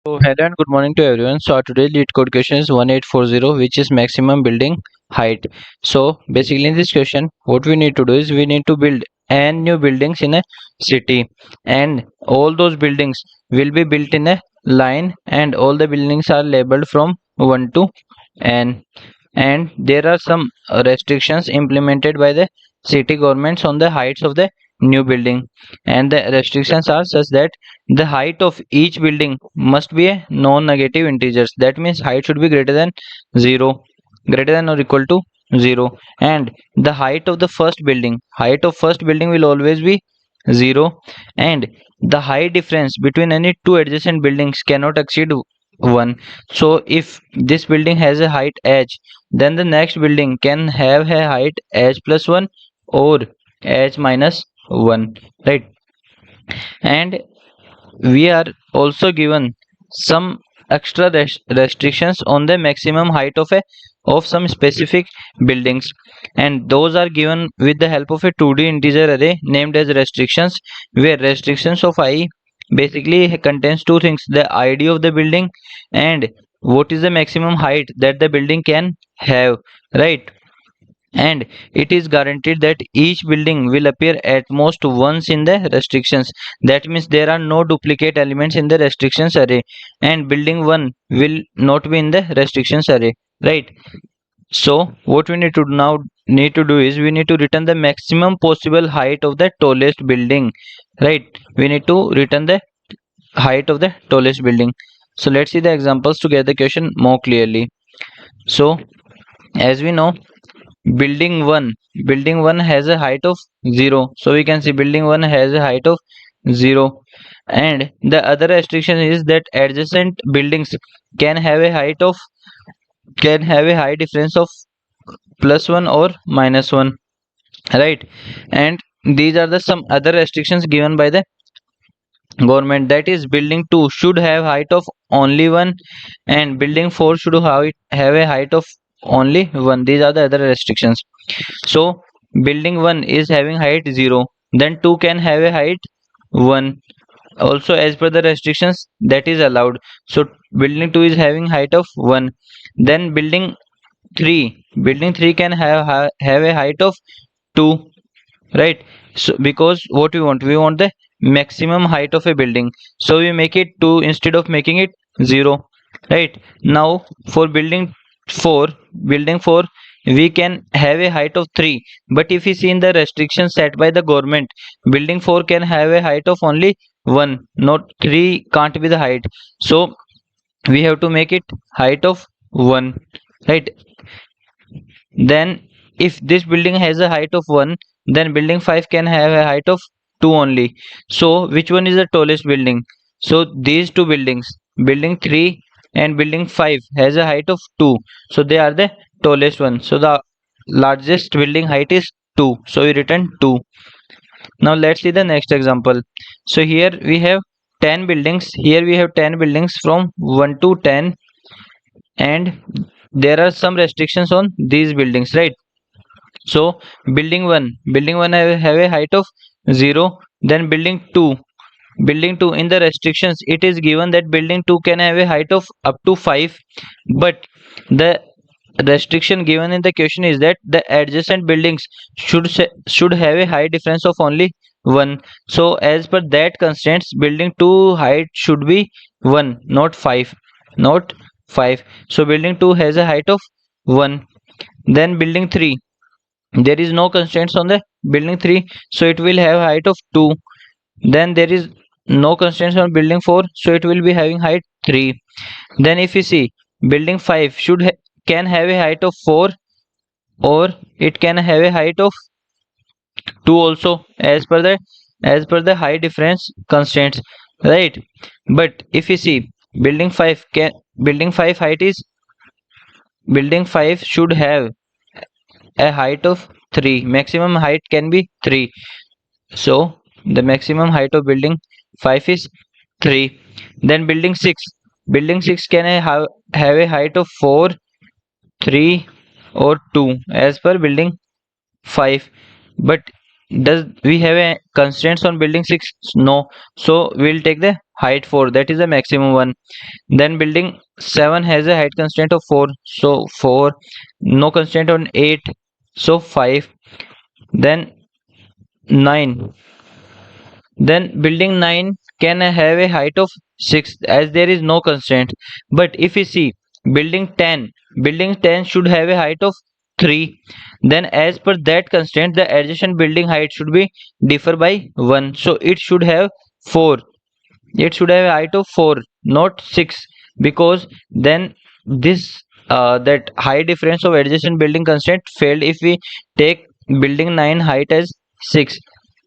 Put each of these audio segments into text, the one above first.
So hello and good morning to everyone. So our today lead code question is 1840, which is maximum building height. So basically in this question what we need to do is we need to build n new buildings in a city, and all those buildings will be built in a line, and all the buildings are labeled from 1 to n, and there are some restrictions implemented by the city governments on the heights of the new building, and the restrictions are such that the height of each building must be a non-negative integers. That means height should be greater than 0, greater than or equal to 0, and the height of first building will always be 0, and the height difference between any two adjacent buildings cannot exceed 1. So if this building has a height h, then the next building can have a height h plus 1 or h minus 1, right? And we are also given some extra restrictions on the maximum height of some specific buildings, and those are given with the help of a 2D integer array named as restrictions, where restrictions of I basically contains two things: the ID of the building and what is the maximum height that the building can have, right? And it is guaranteed that each building will appear at most once in the restrictions. That means there are no duplicate elements in the restrictions array, and building 1 will not be in the restrictions array, right? So what we need to do is we need to return the maximum possible height of the tallest building, right? We need to return the height of the tallest building. So let's see the examples to get the question more clearly. So as we know, building 1 has a height of 0, so we can see building 1 has a height of 0, and the other restriction is that adjacent buildings can have a high difference of plus 1 or minus 1, right? And these are the some other restrictions given by the government, that is building 2 should have height of only 1, and building 4 should have a height of only 1. These are the other restrictions. So building 1 is having height 0, then 2 can have a height 1 also as per the restrictions that is allowed. So building 2 is having height of 1, then building 3 can have a height of 2, right? So because what we want the maximum height of a building, so we make it 2 instead of making it 0, right? Now for building 4 we can have a height of 3, but if we see in the restrictions set by the government, building 4 can have a height of only 1, not 3 can't be the height. So we have to make it height of 1, right? Then if this building has a height of 1, then building 5 can have a height of 2 only. So which one is the tallest building? So these two buildings, building 3 and building 5 has a height of 2, so they are the tallest one. So the largest building height is 2, so we return 2. Now let's see the next example. So here we have 10 buildings, here we have 10 buildings from 1 to 10, and there are some restrictions on these buildings, right? So building 1 have a height of 0, then building 2 in the restrictions it is given that building 2 can have a height of up to 5, but the restriction given in the question is that the adjacent buildings should have a height difference of only 1. So as per that constraints, building 2 height should be 1, not 5, not 5. So building 2 has a height of 1. Then building 3, there is no constraints on the building 3, so it will have height of 2. Then there is no constraints on building 4, so it will be having height 3. Then if you see, building 5 can have a height of 4, or it can have a height of 2 also as per the height difference constraints, right? But if you see, building 5 height is building 5 should have a height of 3, maximum height can be 3, so the maximum height of building 5 is 3. Then building 6 can have a height of 4, 3 or 2 as per building 5, but does we have a constraints on building 6? No, so we'll take the height 4, that is the maximum one. Then building 7 has a height constraint of 4, so 4. No constraint on 8, so 5. Then 9. Then building 9 can have a height of 6 as there is no constraint. But if we see building 10 should have a height of 3. Then as per that constraint, the adjacent building height should be differ by 1. So it should have 4. It should have a height of 4, not 6, because then this that high difference of adjacent building constraint failed if we take building 9 height as 6.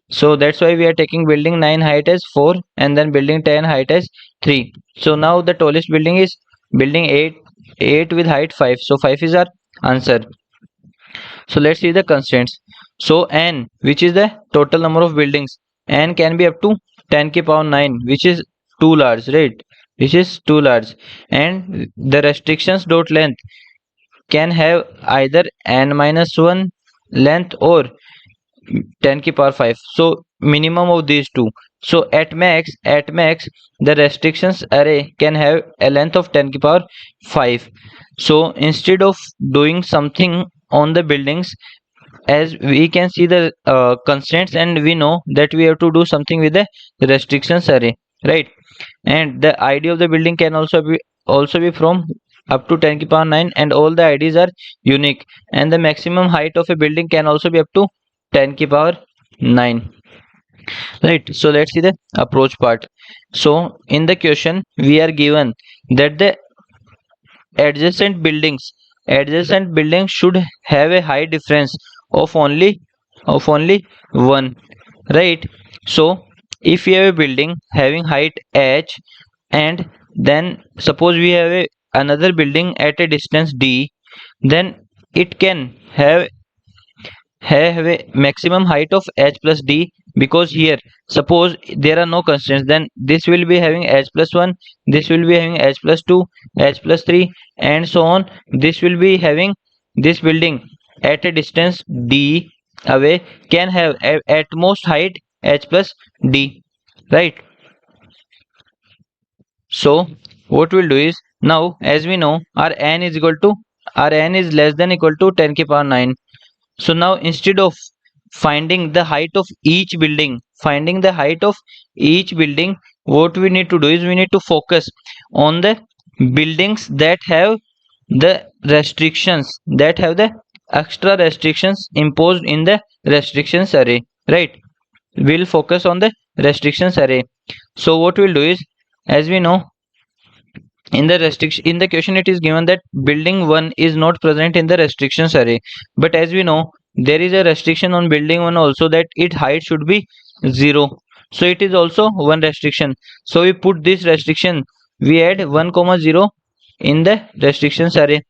So that's why we are taking building 9 height as 4 and then building 10 height as 3. So now the tallest building is building 8 with height 5. So 5 is our answer. So let's see the constraints. So n, which is the total number of buildings, n can be up to 10 ki power 9, which is too large, right? Which is too large. And the restrictions dot length can have either n minus 1 length or 10 ki power 5. So minimum of these two. So at max the restrictions array can have a length of 10 ki power 5. So instead of doing something on the buildings, as we can see the constraints and we know that we have to do something with the restrictions array, right? And the id of the building can also be from up to 10 ki power 9, and all the ids are unique, and the maximum height of a building can also be up to 10 ki power 9, right? So let's see the approach part. So in the question we are given that the adjacent buildings should have a height difference of only 1, right? So if we have a building having height h, and then suppose we have another building at a distance d, then it can have a maximum height of h plus d, because here suppose there are no constraints, then this will be having h plus 1, this will be having h plus 2, h plus 3, and so on. This will be having this building at a distance d away can have at most height h plus d, right? So what we'll do is, now as we know our n is less than equal to 10 ki power 9. So now instead of finding the height of each building, what we need to do is we need to focus on the buildings that have the restrictions, that have the extra restrictions imposed in the restrictions array, right? We'll focus on the restrictions array. So what we'll do is, as we know, in the question it is given that building 1 is not present in the restrictions array, but as we know there is a restriction on building 1 also, that its height should be 0. So it is also one restriction, so we put this restriction, we add 1 comma 0 in the restrictions array.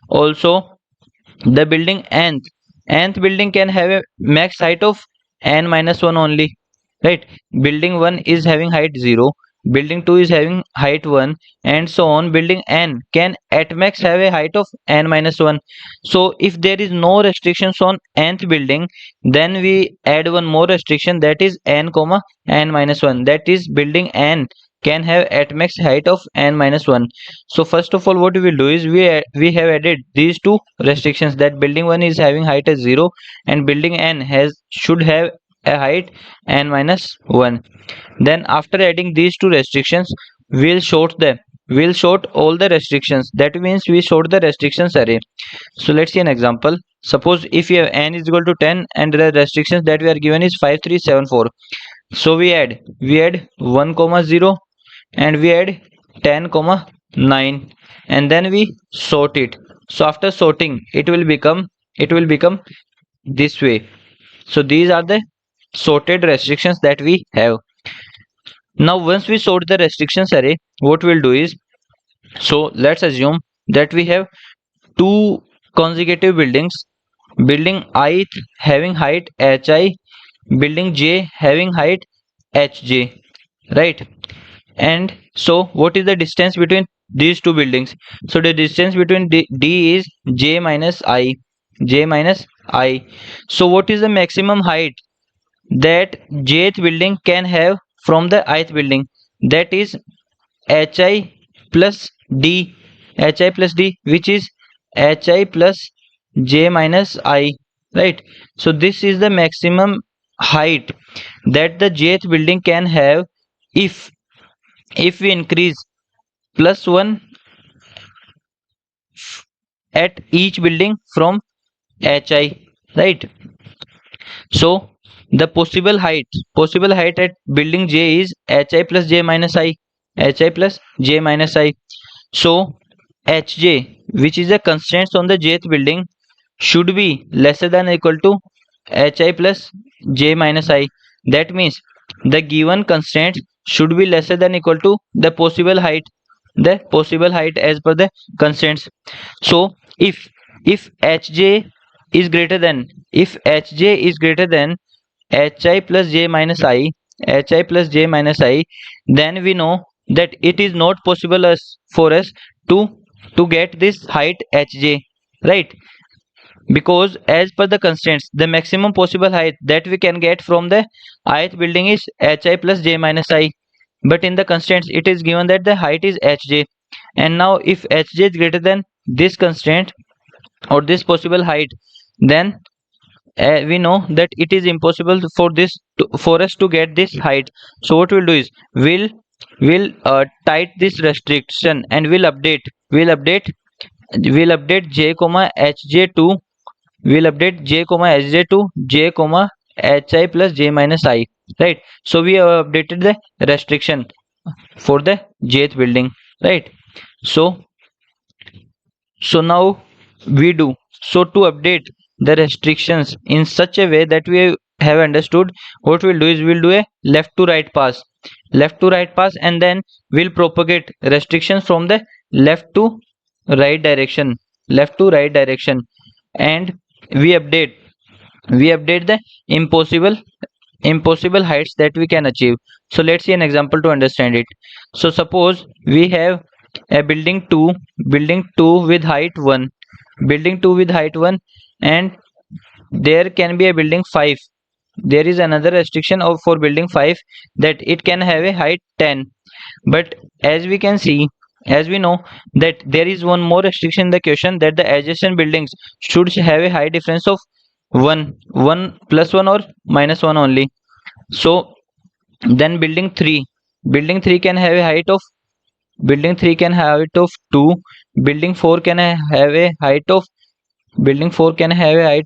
Also the building nth building can have a max height of n minus 1 only, right? Building 1 is having height 0, building 2 is having height 1, and so on. Building n can at max have a height of n minus 1. So if there is no restrictions on nth building, then we add one more restriction, that is n comma n minus 1, that is building n can have at max height of n minus 1. So first of all what we will do is we have added these two restrictions, that building 1 is having height as 0 and building n should have a height n minus 1. Then after adding these two restrictions, we'll sort all the restrictions, that means we sort the restrictions array. So let's see an example. Suppose if you have n is equal to 10 and the restrictions that we are given is 5 3 7 4. So we add 1 comma 0 and we add 10 comma 9, and then we sort it. So after sorting it will become this way. So these are the sorted restrictions that we have. Now once we sort the restrictions array, what we'll do is, so let's assume that we have two consecutive buildings, building I having height hi, building j having height hj, right? And so what is the distance between these two buildings? So the distance between d is j minus I. So what is the maximum height that jth building can have from the ith building? that is hi plus d, hi plus d, which is hi plus j minus I, right? So this is the maximum height that the jth building can have if we increase plus 1 at each building from hi, right? So the possible height at building j is hi plus j minus I, hi plus j minus I. So hj, which is the constraints on the jth building, should be lesser than or equal to hi plus j minus I. That means the given constraint should be lesser than or equal to the possible height as per the constraints. So if hj is greater than hi plus j minus I, then we know that it is not possible for us to get this height hj, right? Because as per the constraints, the maximum possible height that we can get from the ith building is hi plus j minus I, but in the constraints it is given that the height is hj. And now if hj is greater than this constraint or this possible height, then we know that it is impossible for us to get this height. So what we'll do is we'll tight this restriction and we'll update j comma hj to we'll update j comma hj to j comma hi plus j minus I, right? So we have updated the restriction for the jth building, right? So now we do so to update the restrictions in such a way that we have understood, what we'll do is we'll do a left to right pass, and then we'll propagate restrictions from the left to right direction, and we update the impossible heights that we can achieve. So let's see an example to understand it. So suppose we have a building 2 with height 1, and there can be a building 5. There is another restriction of for building 5 that it can have a height 10. But as we can see, as we know that there is one more restriction in the question, that the adjacent buildings should have a height difference of 1 plus 1 or minus 1 only. So then building 3 can have a height of 2. Building 4 can have a height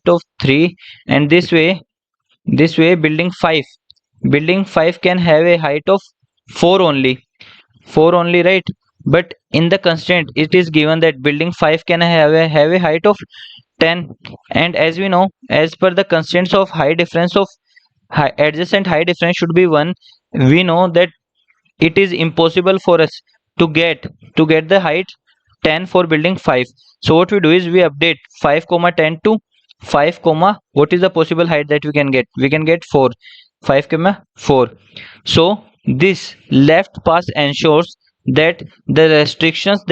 of 3, and this way building 5 can have a height of 4 only, right? But in the constraint it is given that building 5 can have a height of 10. And as we know, as per the constraints of height difference of adjacent height difference should be 1, we know that it is impossible for us to get the height 10 for building 5. So what we do is we update 5 comma 10 to 5 comma, what is the possible height that we can get? We can get 4, 5 comma 4. So this left pass ensures that the restrictions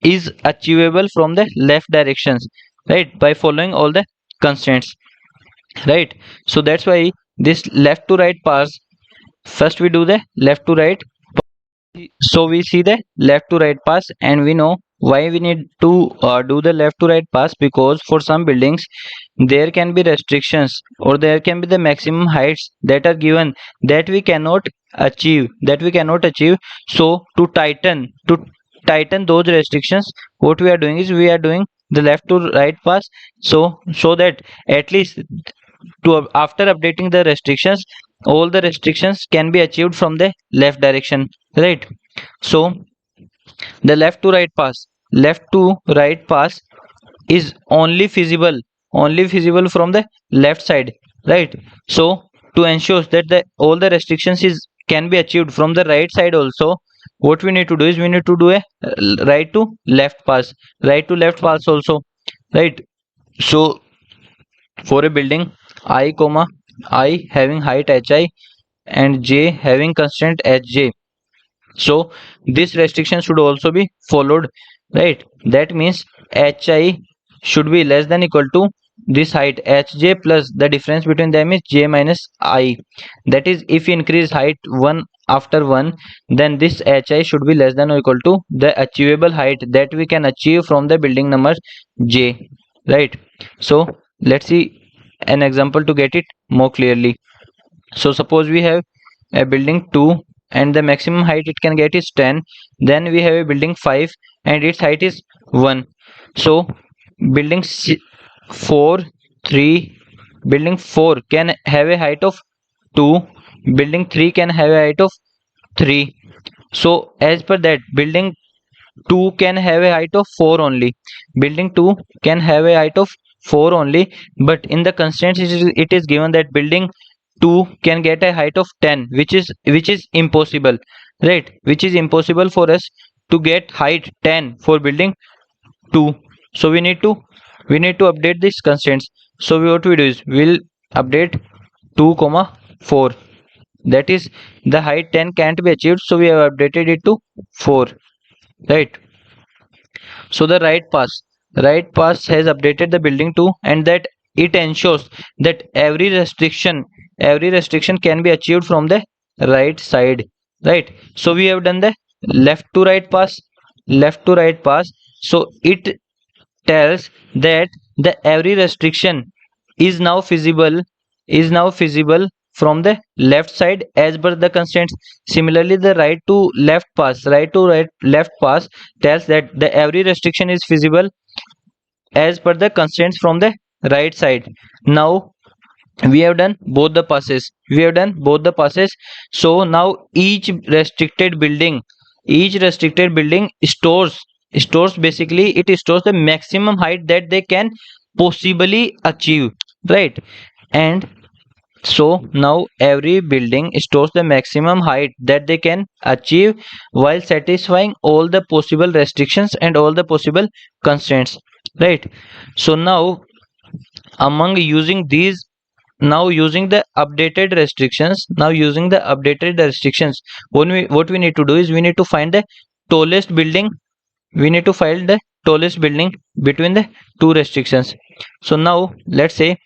is achievable from the left directions, right, by following all the constraints, right? So that's why this left to right pass, first we do the left to right. So we see the left to right pass, and we know why we need to do the left to right pass, because for some buildings there can be restrictions or there can be the maximum heights that are given that we cannot achieve. So to tighten those restrictions, what we are doing is we are doing the left to right pass, so that at least after updating the restrictions, all the restrictions can be achieved from the left direction, right? So the left to right pass is only feasible from the left side, right? So to ensure that all the restrictions is can be achieved from the right side also, what we need to do is we need to do a right to left pass also, right? So for a building I having height hi and j having constraint hj, so this restriction should also be followed, right? That means hi should be less than equal to this height hj plus the difference between them is j minus I. That is, if you increase height one after one, then this hi should be less than or equal to the achievable height that we can achieve from the building number j, right? So let's see an example to get it more clearly. So suppose we have a building 2 and the maximum height it can get is 10. Then we have a building 5 and its height is 1. So building 4 3 building 4 can have a height of 2, building 3 can have a height of 3. So as per that, building 2 can have a height of 4 only, building 2 can have a height of 4 only, but in the constraints it is given that building 2 can get a height of 10, which is impossible, right? Which is impossible for us to get height 10 for building 2. So we need to update these constraints. So what we do is we'll update 2 comma 4, that is the height 10 can't be achieved, so we have updated it to 4, right? So the right pass has updated the building 2, and that it ensures that every restriction can be achieved from the right side, right? So we have done the left to right pass. So it tells that the every restriction is now feasible from the left side as per the constraints. Similarly, the right to left pass tells that the every restriction is feasible as per the constraints from the right side. Now we have done both the passes. So now each restricted building stores basically it stores the maximum height that they can possibly achieve, right? And so now every building stores the maximum height that they can achieve while satisfying all the possible restrictions and all the possible constraints, right? So among using these now using the updated restrictions, what we need to do is we need to find the tallest building between the two restrictions. So now let's say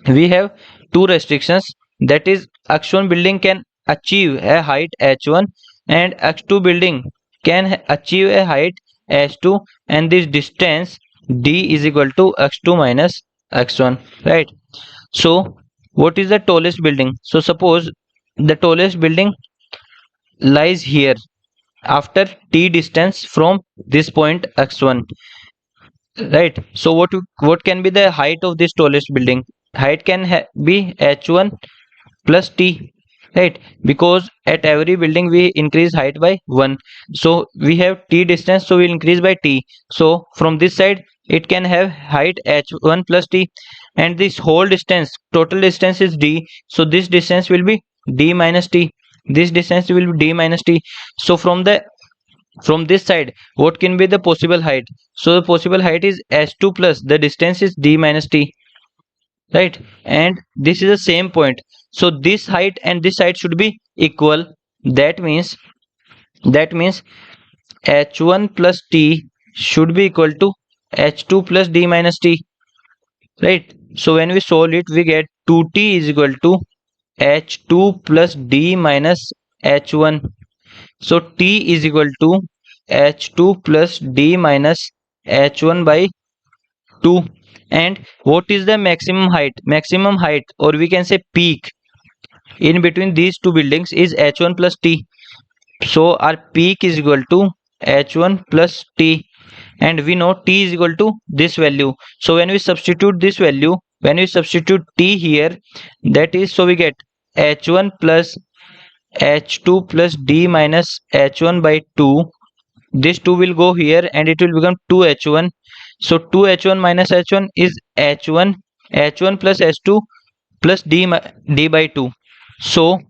we have two restrictions, that is x1 building can achieve a height h1 and x2 building can achieve a height h2, and this distance d is equal to x2 minus x1, right? So what is the tallest building? So suppose the tallest building lies here after t distance from this point x1, right? So what can be the height of this tallest building? Height can be h1 plus t, right? Because at every building we increase height by 1, so we have t distance, so we'll increase by t. So from this side it can have height h1 plus t, and this whole distance, total distance is d, so this distance will be d minus t, this distance will be d minus t. So from this side what can be the possible height? So the possible height is h2 plus the distance is d minus t, right? And this is the same point, so this height and this height should be equal. That means h1 plus t should be equal to h2 plus d minus t, right? So when we solve it we get 2t is equal to h2 plus d minus h1. So t is equal to h2 plus d minus h1 by 2. And what is the maximum height or we can say peak in between these two buildings is h1 plus t. So our peak is equal to h1 plus t, and we know t is equal to this value. So when we substitute t here, that is, so we get h1 plus h2 plus d minus h1 by 2. This 2 will go here and it will become 2h1. So 2h1 minus h1 is h1 plus h2 plus d by 2. So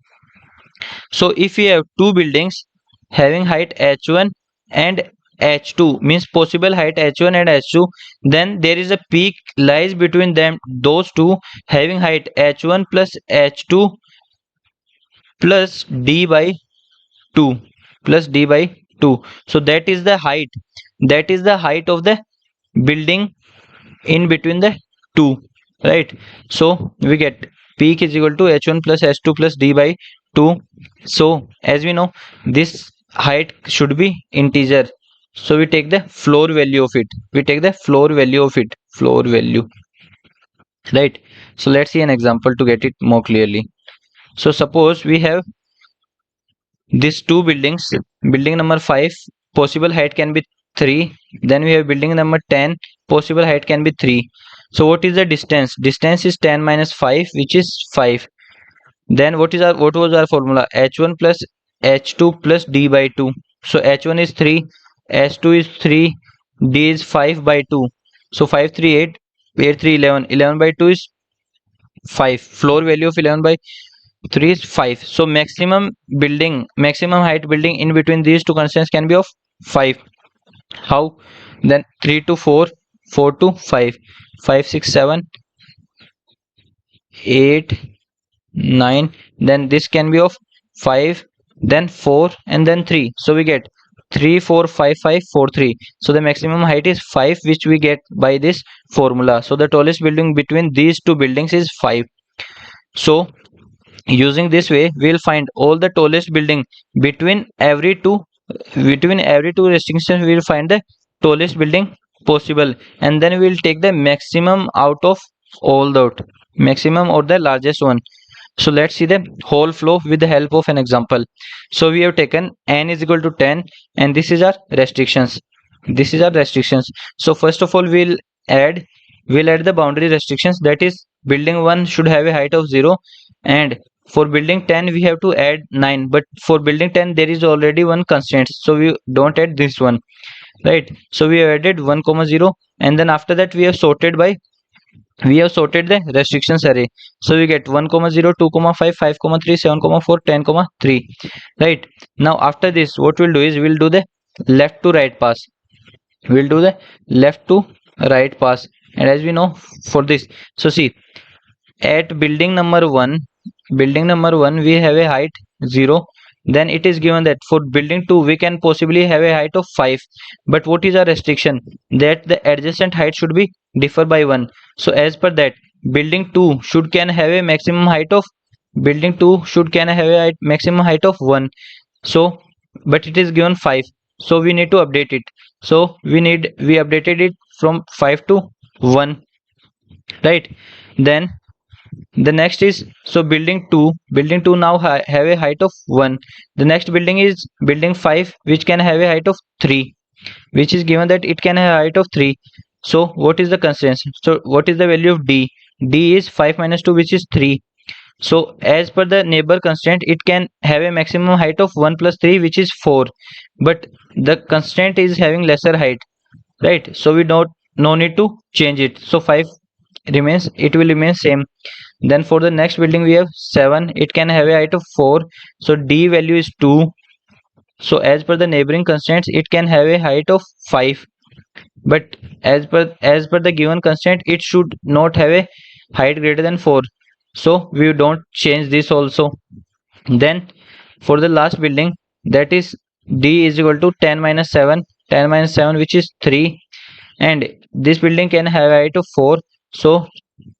if we have two buildings having height h1 and h2, means possible height h1 and h2, then there is a peak lies between them, those two having height h1 plus h2 plus d by 2 plus d by 2. So that is the height of the building in between the two. right? So we get peak is equal to h1 plus h2 plus d by 2. So as we know, this height should be integer, so we take the floor value of it, floor value, right? So let's see an example to get it more clearly. So suppose we have these two buildings. Building number 5, possible height can be 3. Then we have building number 10, possible height can be 3. So what is the distance? Distance is 10 minus 5, which is 5. Then what was our formula? H1 plus H2 plus D by 2. So H1 is 3, H2 is 3, D is 5 by 2. So 5 3 8, 8 3 11, 11 by 2 is 5. Floor value of 11 by 3 is 5. So maximum height building in between these two constants can be of 5. How? Then 3 to 4, 4 to 5, 5 6 7 8 9. Then this can be of 5, then 4, and then 3. So we get 3 4 5 5 4 3. So the maximum height is 5, which we get by this formula. So the tallest building between these two buildings is 5. So using this way, we will find all the tallest building between every two restrictions. We will find the tallest building possible, and then we will take the maximum out of all the maximum or the largest one. So let's see the whole flow with the help of an example. So we have taken n is equal to 10, and this is our restrictions. So first of all, we'll add the boundary restrictions. That is, building 1 should have a height of 0, and for building 10 we have to add 9, but for building 10 there is already one constraint, so we don't add this one, right? So we have added 1 comma 0, and then after that we have sorted the restrictions array. So we get 1 comma 0, 2 comma 5, 5 comma 3, 7 comma 4, 10 comma 3, right? Now after this, what we'll do is we'll do the left to right pass. And as we know, for this, so see, at building number 1 we have a height 0. Then it is given that for building 2 we can possibly have a height of 5, but what is our restriction? That the adjacent height should be differ by 1. So as per that, building 2 should can have a maximum height of 1. So but it is given 5, so we need to update it. So we updated it from 5 to 1, right? Then the next is, so building 2 now have a height of 1. The next building is building 5, which can have a height of 3, which is given that it can have a height of 3. So what is the constraint? So what is the value of d? D is 5 minus 2, which is 3. So as per the neighbor constraint, it can have a maximum height of 1 plus 3, which is 4, but the constraint is having lesser height, right? So we don't no need to change it. So 5 remains, it will remain same. Then for the next building we have 7, it can have a height of 4, so d value is 2. So as per the neighboring constraints, it can have a height of 5, but as per the given constraint, it should not have a height greater than 4, so we don't change this also. Then for the last building, that is d is equal to 10 minus 7, which is 3, and this building can have a height of 4, so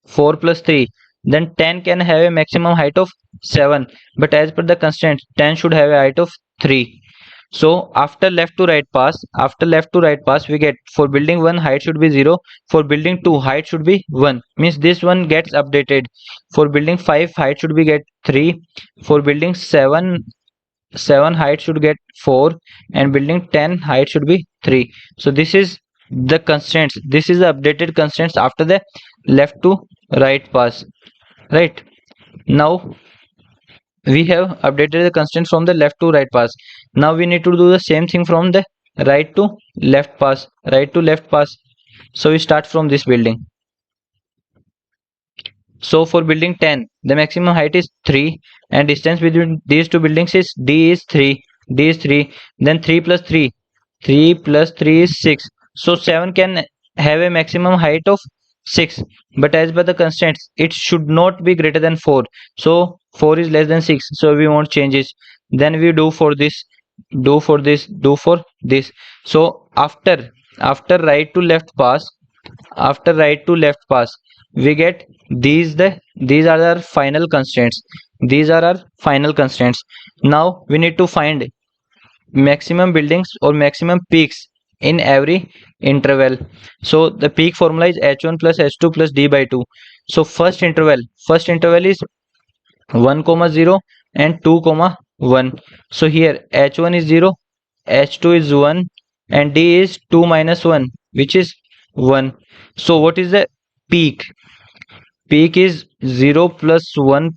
4 plus 3, then 10 can have a maximum height of 7, but as per the constraint, 10 should have a height of 3. So after left to right pass, we get for building 1 height should be 0, for building 2 height should be 1, means this one gets updated. For building 5 height should be get 3, for building 7 height should get 4, and building 10 height should be 3. So this is the constraints, this is the updated constraints after the left to right pass, right? Now we have updated the constraints from the left to right pass. Now we need to do the same thing from the right to left pass. So we start from this building. So for building 10, the maximum height is 3, and distance between these two buildings is d is 3. Then 3 plus 3, 3 plus 3 is 6. So 7 can have a maximum height of 6, but as per the constraints, it should not be greater than 4. So 4 is less than 6, so we won't change it. Then we do for this, do for this. So after right to left pass, we get these are our final constraints. These are our final constraints. Now we need to find maximum buildings or maximum peaks in every interval. So the peak formula is h1 plus h2 plus d by 2. So first interval is 1 comma 0 and 2 comma 1. So here h1 is 0, h2 is 1 and d is 2 minus 1, which is 1. So what is the peak? Peak is 0 plus 1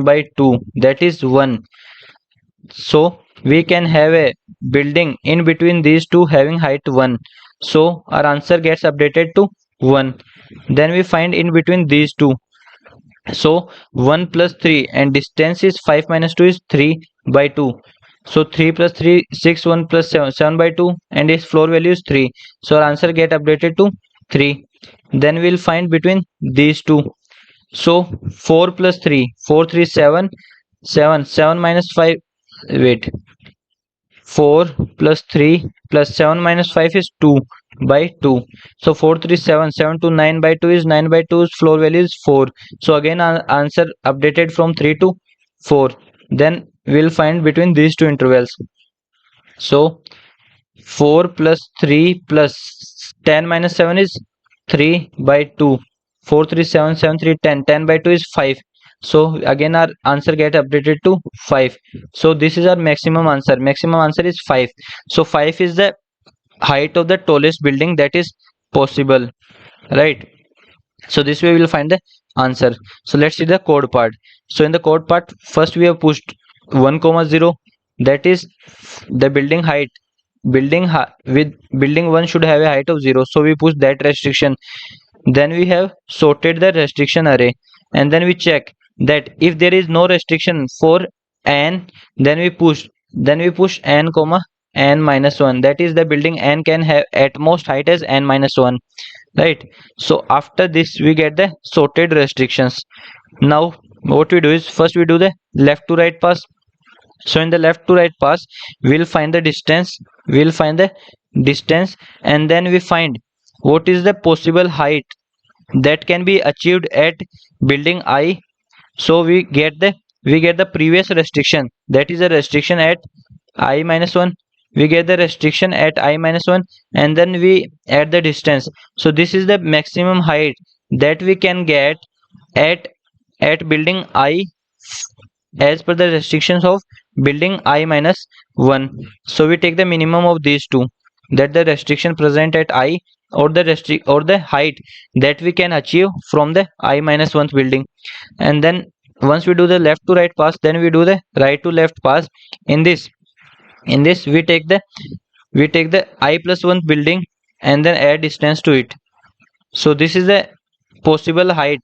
by 2, that is 1. So we can have a building in between these two having height 1. So our answer gets updated to 1. Then we find in between these two. So 1 plus 3 and distance is 5 minus 2 is 3 by 2. So 3 plus 3 6, 1 plus 7 7 by 2 and its floor value is 3. So our answer get updated to 3. Then we'll find between these two. So 4 plus 3 4 3 7 7 7 minus 5, wait, 4 plus 3 plus 7 minus 5 is 2 by 2. So 4 3 7 7 to 9 by 2 is 9 by 2's floor value is 4. So again our answer updated from 3 to 4. Then we'll find between these two intervals. So 4 plus 3 plus 10 minus 7 is 3 by 2. 4 3 7 7 3 10 10 by 2 is 5. So again our answer get updated to 5. So this is our maximum answer is 5. So 5 is the height of the tallest building that is possible, right? So this way we will find the answer. So let's see the code part. So in the code part, first we have pushed 1 comma 0, that is the building height. With building 1 should have a height of 0, so we push that restriction. Then we have sorted the restriction array, and then we check that if there is no restriction for n, then we push n comma n minus 1, that is the building n can have at most height as n minus 1, right? So after this we get the sorted restrictions. Now what we do is first we do the left to right pass. So in the left to right pass we'll find the distance, and then we find what is the possible height that can be achieved at building I. So we get the previous restriction, that is a restriction at I minus 1. We get the restriction at I minus 1, and then we add the distance. So this is the maximum height that we can get at building I as per the restrictions of building I minus 1. So we take the minimum of these two, that the restriction present at I or the height that we can achieve from the I minus 1th building. And then once we do the left to right pass, then we do the right to left pass. In this we take the I plus 1th building and then add distance to it. So this is the possible height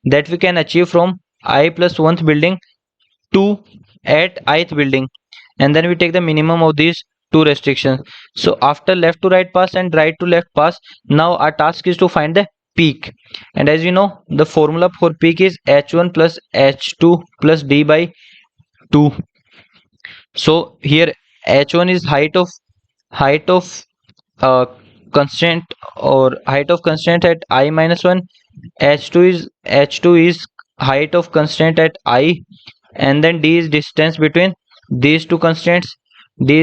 that we can achieve from I plus 1th building to at ith building, and then we take the minimum of these two restrictions. So after left to right pass and right to left pass, now our task is to find the peak. And as you know, the formula for peak is h1 plus h2 plus d by 2. So here h1 is height of constraint or height of constraint at I minus 1. h2 is height of constraint at I, and then d is distance between these two constraints. And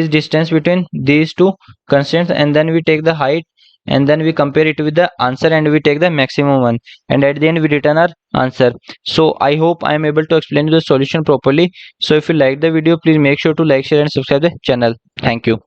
then we take the height, and then we compare it with the answer, and we take the maximum one, and at the end we return our answer. So I hope I am able to explain you the solution properly. So if you like the video, please make sure to like, share and subscribe the channel. Thank you.